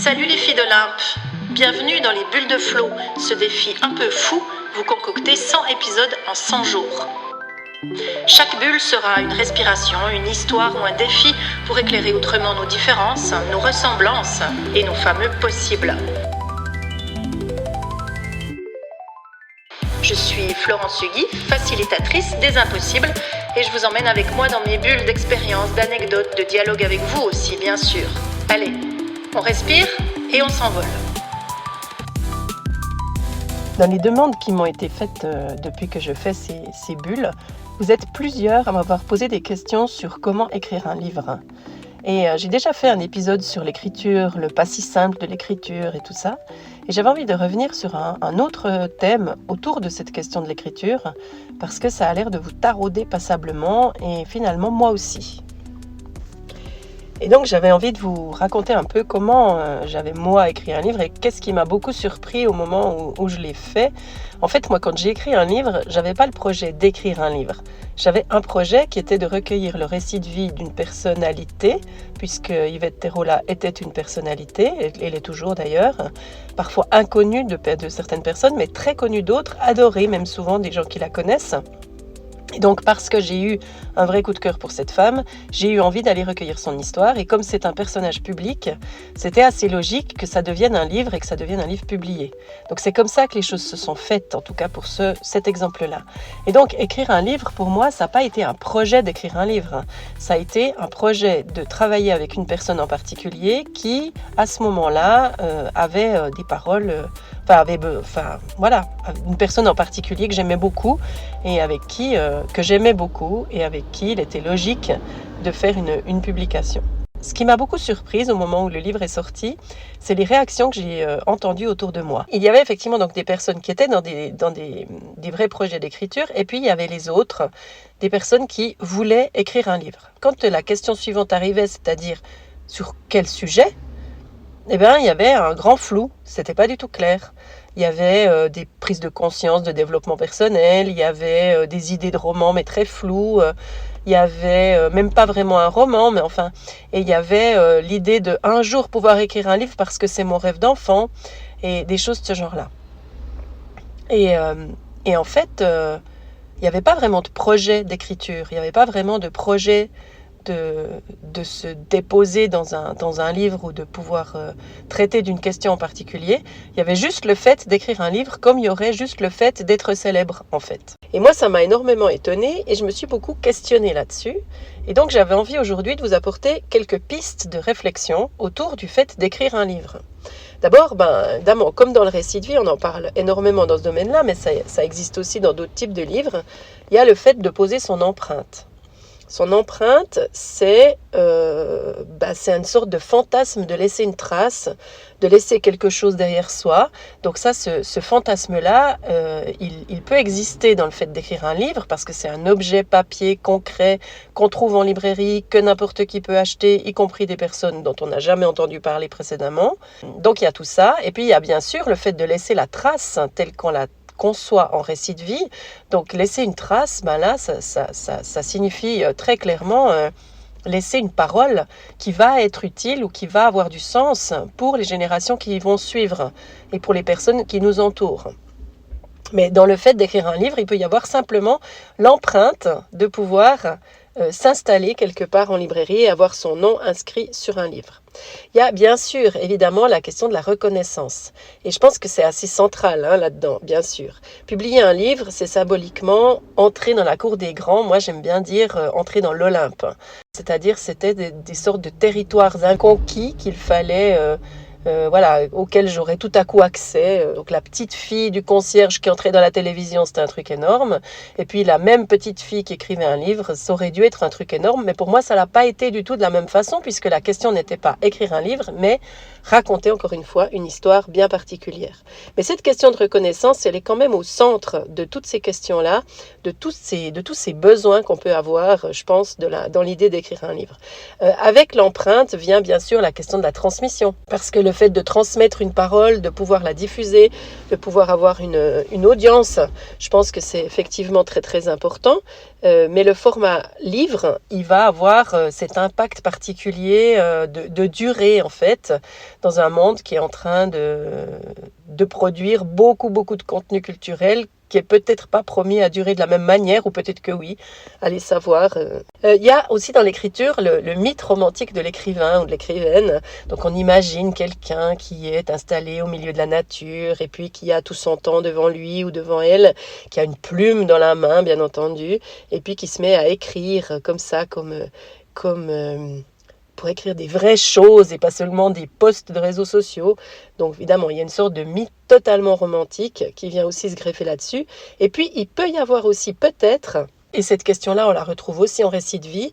Salut les filles d'Olympe, bienvenue dans les bulles de flow, ce défi un peu fou, vous concoctez 100 épisodes en 100 jours. Chaque bulle sera une respiration, une histoire ou un défi pour éclairer autrement nos différences, nos ressemblances et nos fameux possibles. Je suis Florence Hugui, facilitatrice des impossibles, et je vous emmène avec moi dans mes bulles d'expériences, d'anecdotes, de dialogue avec vous aussi, bien sûr. Allez, on respire et on s'envole. Dans les demandes qui m'ont été faites depuis que je fais ces bulles, vous êtes plusieurs à m'avoir posé des questions sur comment écrire un livre. Et j'ai déjà fait un épisode sur l'écriture, le pas si simple de l'écriture et tout ça. Et j'avais envie de revenir sur un autre thème autour de cette question de l'écriture, parce que ça a l'air de vous tarauder passablement, et finalement moi aussi. Et donc j'avais envie de vous raconter un peu comment j'avais moi écrit un livre et qu'est-ce qui m'a beaucoup surpris au moment où je l'ai fait. En fait, moi quand j'ai écrit un livre, j'avais pas le projet d'écrire un livre. J'avais un projet qui était de recueillir le récit de vie d'une personnalité, puisque Yvette Terola était une personnalité, elle est toujours d'ailleurs, parfois inconnue de certaines personnes, mais très connue d'autres, adorée même souvent des gens qui la connaissent. Et donc parce que j'ai eu un vrai coup de cœur pour cette femme, j'ai eu envie d'aller recueillir son histoire, et comme c'est un personnage public, c'était assez logique que ça devienne un livre et que ça devienne un livre publié. Donc c'est comme ça que les choses se sont faites, en tout cas pour cet exemple-là. Et donc écrire un livre, pour moi, ça n'a pas été un projet d'écrire un livre, ça a été un projet de travailler avec une personne en particulier qui, à ce moment-là, avait des paroles... une personne en particulier que j'aimais beaucoup et avec qui que j'aimais beaucoup et avec qui il était logique de faire une publication. Ce qui m'a beaucoup surprise au moment où le livre est sorti, c'est les réactions que j'ai entendues autour de moi. Il y avait effectivement donc des personnes qui étaient dans des vrais projets d'écriture, et puis il y avait les autres, des personnes qui voulaient écrire un livre. Quand la question suivante arrivait, c'est-à-dire sur quel sujet, il y avait un grand flou, c'était pas du tout clair. Il y avait des prises de conscience de développement personnel, il y avait des idées de romans mais très floues, il y avait même pas vraiment un roman, mais enfin, et il y avait l'idée de un jour pouvoir écrire un livre parce que c'est mon rêve d'enfant, et des choses de ce genre-là. Et en fait, il n'y avait pas vraiment de projet d'écriture, il n'y avait pas vraiment de projet de se déposer dans un livre ou de pouvoir traiter d'une question en particulier. Il y avait juste le fait d'écrire un livre, comme il y aurait juste le fait d'être célèbre en fait. Et moi ça m'a énormément étonnée et je me suis beaucoup questionnée là-dessus. Et donc j'avais envie aujourd'hui de vous apporter quelques pistes de réflexion autour du fait d'écrire un livre. D'abord, évidemment, comme dans le récit de vie, on en parle énormément dans ce domaine-là, mais ça existe aussi dans d'autres types de livres, il y a le fait de poser son empreinte. Son empreinte, c'est une sorte de fantasme de laisser une trace, de laisser quelque chose derrière soi. Donc ça, ce fantasme-là, il peut exister dans le fait d'écrire un livre, parce que c'est un objet papier concret qu'on trouve en librairie, que n'importe qui peut acheter, y compris des personnes dont on n'a jamais entendu parler précédemment. Donc il y a tout ça. Et puis il y a bien sûr le fait de laisser la trace telle qu'on la conçoit en récit de vie. Donc laisser une trace, là ça signifie très clairement laisser une parole qui va être utile ou qui va avoir du sens pour les générations qui vont suivre et pour les personnes qui nous entourent. Mais dans le fait d'écrire un livre, il peut y avoir simplement l'empreinte de pouvoir s'installer quelque part en librairie et avoir son nom inscrit sur un livre. Il y a bien sûr, évidemment, la question de la reconnaissance. Et je pense que c'est assez central là-dedans, bien sûr. Publier un livre, c'est symboliquement entrer dans la cour des grands. Moi, j'aime bien dire entrer dans l'Olympe. C'est-à-dire, c'était des sortes de territoires inconquis qu'il fallait... auquel j'aurais tout à coup accès. Donc la petite fille du concierge qui entrait dans la télévision, c'était un truc énorme. Et puis la même petite fille qui écrivait un livre, ça aurait dû être un truc énorme. Mais pour moi, ça n'a pas été du tout de la même façon, puisque la question n'était pas écrire un livre, mais raconter encore une fois une histoire bien particulière. Mais cette question de reconnaissance, elle est quand même au centre de toutes ces questions-là, de tous ces besoins qu'on peut avoir, je pense, dans l'idée d'écrire un livre. Avec l'empreinte vient bien sûr la question de la transmission. Parce que le fait de transmettre une parole, de pouvoir la diffuser, de pouvoir avoir une audience, je pense que c'est effectivement très très important. Mais le format livre, il va avoir cet impact particulier de durée en fait, dans un monde qui est en train de produire beaucoup de contenu culturel qui est peut-être pas promis à durer de la même manière, ou peut-être que oui, allez savoir. Il y a aussi dans l'écriture le mythe romantique de l'écrivain ou de l'écrivaine. Donc on imagine quelqu'un qui est installé au milieu de la nature et puis qui a tout son temps devant lui ou devant elle, qui a une plume dans la main bien entendu, et puis qui se met à écrire comme ça, pour écrire des vraies choses et pas seulement des posts de réseaux sociaux. Donc évidemment, il y a une sorte de mythe totalement romantique qui vient aussi se greffer là-dessus. Et puis, il peut y avoir aussi peut-être, et cette question-là, on la retrouve aussi en récit de vie,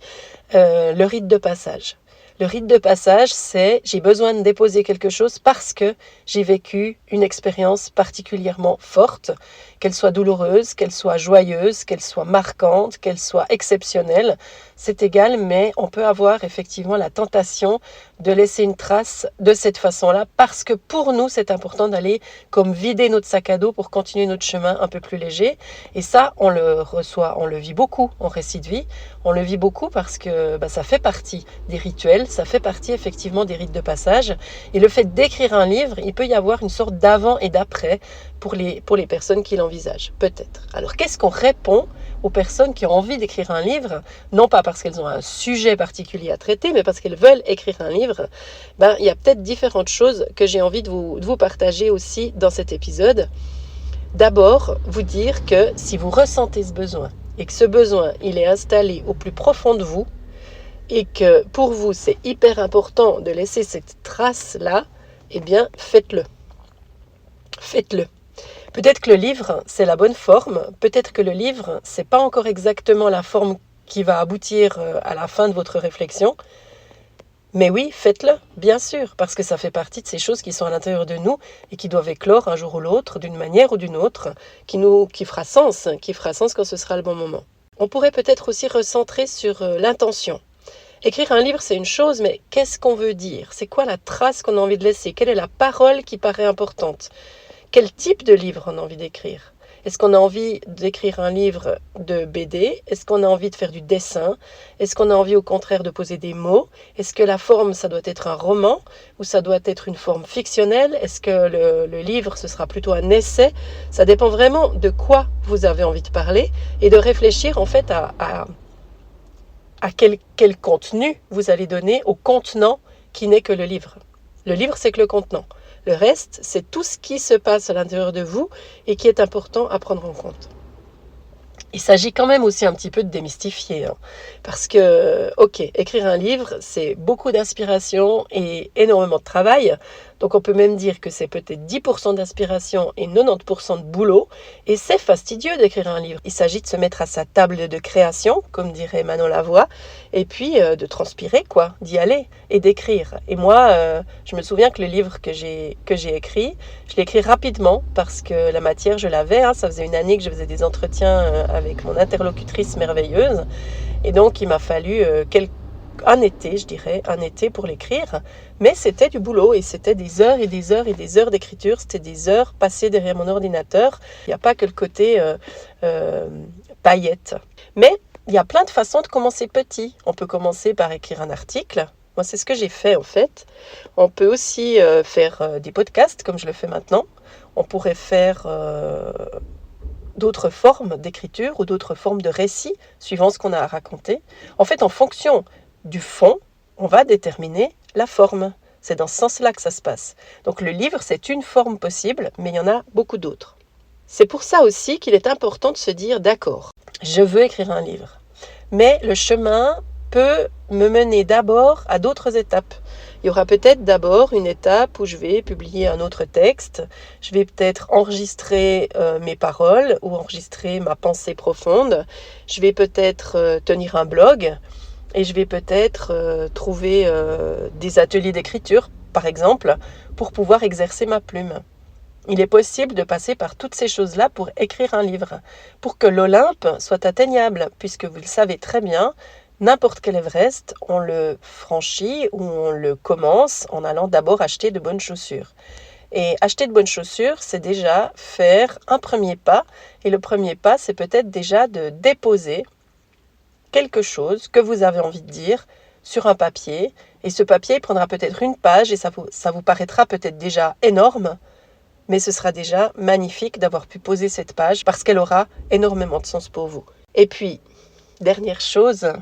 le rite de passage. Le rite de passage, c'est j'ai besoin de déposer quelque chose parce que j'ai vécu une expérience particulièrement forte, qu'elle soit douloureuse, qu'elle soit joyeuse, qu'elle soit marquante, qu'elle soit exceptionnelle. C'est égal, mais on peut avoir effectivement la tentation de laisser une trace de cette façon-là parce que pour nous, c'est important d'aller comme vider notre sac à dos pour continuer notre chemin un peu plus léger. Et ça, on le vit beaucoup en récit de vie. On le vit beaucoup parce que ça fait partie des rituels, ça fait partie effectivement des rites de passage. Et le fait d'écrire un livre, il peut y avoir une sorte d'avant et d'après pour les personnes qui l'envisagent, peut-être. Alors, qu'est-ce qu'on répond aux personnes qui ont envie d'écrire un livre, non pas parce qu'elles ont un sujet particulier à traiter, mais parce qu'elles veulent écrire un livre? Il y a peut-être différentes choses que j'ai envie de vous partager aussi dans cet épisode. D'abord, vous dire que si vous ressentez ce besoin, et que ce besoin, il est installé au plus profond de vous, et que pour vous, c'est hyper important de laisser cette trace-là, eh bien, faites-le. Faites-le. Peut-être que le livre, c'est la bonne forme. Peut-être que le livre, c'est pas encore exactement la forme qui va aboutir à la fin de votre réflexion. Mais oui, faites-le, bien sûr, parce que ça fait partie de ces choses qui sont à l'intérieur de nous et qui doivent éclore un jour ou l'autre, d'une manière ou d'une autre, qui fera sens quand ce sera le bon moment. On pourrait peut-être aussi recentrer sur l'intention. Écrire un livre, c'est une chose, mais qu'est-ce qu'on veut dire? C'est quoi la trace qu'on a envie de laisser? Quelle est la parole qui paraît importante? Quel type de livre on a envie d'écrire? Est-ce qu'on a envie d'écrire un livre de BD? Est-ce qu'on a envie de faire du dessin? Est-ce qu'on a envie au contraire de poser des mots? Est-ce que la forme, ça doit être un roman? Ou ça doit être une forme fictionnelle? Est-ce que le livre, ce sera plutôt un essai? Ça dépend vraiment de quoi vous avez envie de parler et de réfléchir en fait à quel contenu vous allez donner au contenant qui n'est que le livre. Le livre, c'est que le contenant. Le reste, c'est tout ce qui se passe à l'intérieur de vous et qui est important à prendre en compte. Il s'agit quand même aussi un petit peu de démystifier, parce que, écrire un livre, c'est beaucoup d'inspiration et énormément de travail. Donc on peut même dire que c'est peut-être 10% d'inspiration et 90% de boulot. Et c'est fastidieux d'écrire un livre. Il s'agit de se mettre à sa table de création, comme dirait Manon Lavoie, et puis de transpirer, d'y aller et d'écrire. Et moi, je me souviens que le livre que j'ai écrit, je l'ai écrit rapidement parce que la matière, je l'avais. Ça faisait une année que je faisais des entretiens avec mon interlocutrice merveilleuse. Et donc, il m'a fallu un été pour l'écrire, mais c'était du boulot et c'était des heures et des heures et des heures d'écriture, c'était des heures passées derrière mon ordinateur. Il n'y a pas que le côté paillettes. Mais il y a plein de façons de commencer petit. On peut commencer par écrire un article. Moi, c'est ce que j'ai fait en fait. On peut aussi faire des podcasts comme je le fais maintenant. On pourrait faire d'autres formes d'écriture ou d'autres formes de récit, suivant ce qu'on a à raconter. En fait, en fonction du fond, on va déterminer la forme. C'est dans ce sens-là que ça se passe. Donc le livre, c'est une forme possible, mais il y en a beaucoup d'autres. C'est pour ça aussi qu'il est important de se dire, d'accord, je veux écrire un livre. Mais le chemin peut me mener d'abord à d'autres étapes. Il y aura peut-être d'abord une étape où je vais publier un autre texte, je vais peut-être enregistrer mes paroles ou enregistrer ma pensée profonde, je vais peut-être tenir un blog et je vais peut-être trouver des ateliers d'écriture, par exemple, pour pouvoir exercer ma plume. Il est possible de passer par toutes ces choses-là pour écrire un livre, pour que l'Olympe soit atteignable, puisque vous le savez très bien, N'importe quel Everest, on le franchit ou on le commence en allant d'abord acheter de bonnes chaussures. Et acheter de bonnes chaussures, c'est déjà faire un premier pas. Et le premier pas, c'est peut-être déjà de déposer quelque chose que vous avez envie de dire sur un papier. Et ce papier prendra peut-être une page et ça vous paraîtra peut-être déjà énorme. Mais ce sera déjà magnifique d'avoir pu poser cette page parce qu'elle aura énormément de sens pour vous. Et puis, dernière chose,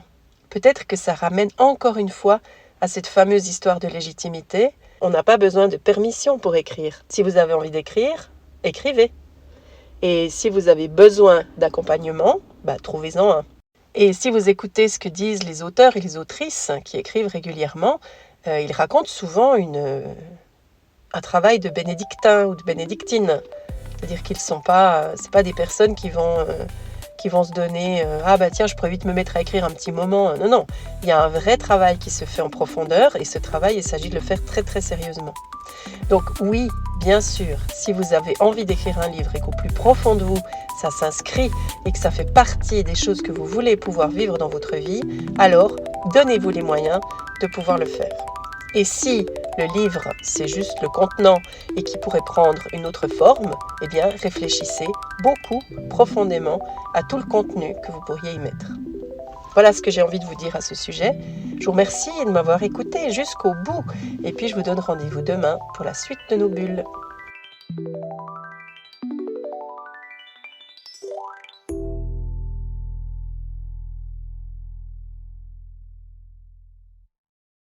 peut-être que ça ramène encore une fois à cette fameuse histoire de légitimité. On n'a pas besoin de permission pour écrire. Si vous avez envie d'écrire, écrivez. Et si vous avez besoin d'accompagnement, trouvez-en un. Et si vous écoutez ce que disent les auteurs et les autrices qui écrivent régulièrement, ils racontent souvent un travail de bénédictin ou de bénédictine. C'est-à-dire qu'ils sont pas, c'est pas des personnes qui vont se donner tiens, je pourrais vite me mettre à écrire un petit moment. Non, non, il y a un vrai travail qui se fait en profondeur et ce travail, il s'agit de le faire très très sérieusement. Donc oui, bien sûr, si vous avez envie d'écrire un livre et qu'au plus profond de vous, ça s'inscrit et que ça fait partie des choses que vous voulez pouvoir vivre dans votre vie, alors donnez-vous les moyens de pouvoir le faire. Et si le livre, c'est juste le contenant et qui pourrait prendre une autre forme, eh bien, réfléchissez beaucoup, profondément, à tout le contenu que vous pourriez y mettre. Voilà ce que j'ai envie de vous dire à ce sujet. Je vous remercie de m'avoir écouté jusqu'au bout. Et puis, je vous donne rendez-vous demain pour la suite de nos bulles.